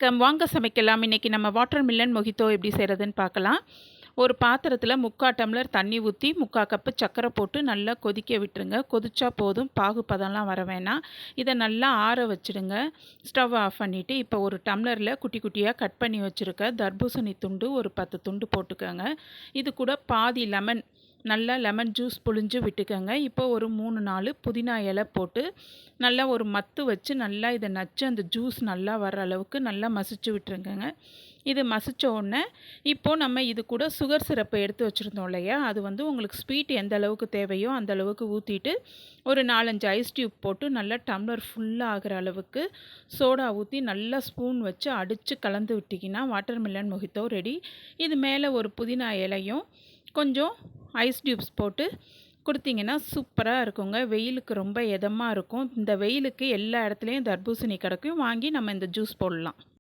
வாங்க சமைக்கலாம். இன்னைக்கு நம்ம வாட்டர் மில்லன் மொஹிட்டோ எப்படி செய்கிறதுன்னு பார்க்கலாம். ஒரு பாத்திரத்தில் 3/4 டம்ளர் தண்ணி ஊற்றி 3/4 கப்பு சர்க்கரை போட்டு நல்லா கொதிக்க விட்டுருங்க. கொதிச்சா போதும், பாகுபதம்லாம் வர வேணாம். இதை நல்லா ஆற வச்சுடுங்க. ஸ்டவ் ஆஃப் பண்ணிவிட்டு இப்போ ஒரு டம்ளரில் குட்டி குட்டியாக கட் பண்ணி வச்சுருக்க தர்பூசணி துண்டு ஒரு 10 துண்டு போட்டுக்கோங்க. இது கூட பாதி லெமன், நல்லா லெமன் ஜூஸ் புழிஞ்சு விட்டுக்கோங்க. இப்போ ஒரு 3-4 புதினா இலை போட்டு நல்லா ஒரு மத்து வச்சு நல்லா இதை நச்சு அந்த ஜூஸ் நல்லா வர அளவுக்கு நல்லா மசிச்சு விட்டுருங்கங்க. இது மசித்த உடனே இப்போது நம்ம இது கூட சுகர் சிரப்பை எடுத்து வச்சுருந்தோம் இல்லையா, அது உங்களுக்கு ஸ்வீட் எந்த அளவுக்கு தேவையோ அந்த அளவுக்கு ஊற்றிட்டு ஒரு 4-5 ஐஸ் டியூப் போட்டு நல்லா டம்ளர் ஃபுல்லாக ஆகிற அளவுக்கு சோடா ஊற்றி நல்லா ஸ்பூன் வச்சு அடித்து கலந்து விட்டிங்கன்னா வாட்டர் மில்லன் மொஹிட்டோ ரெடி. இது மேலே ஒரு புதினா இலையும் கொஞ்சம் ஐஸ் டியூப்ஸ் போட்டு கொடுத்தீங்கன்னா சூப்பராக இருக்குங்க. வெயிலுக்கு ரொம்ப இதமாக இருக்கும். இந்த வெயிலுக்கு எல்லா இடத்துலையும் தர்பூசணி கிடைக்கும். வாங்கி நம்ம இந்த ஜூஸ் போடலாம்.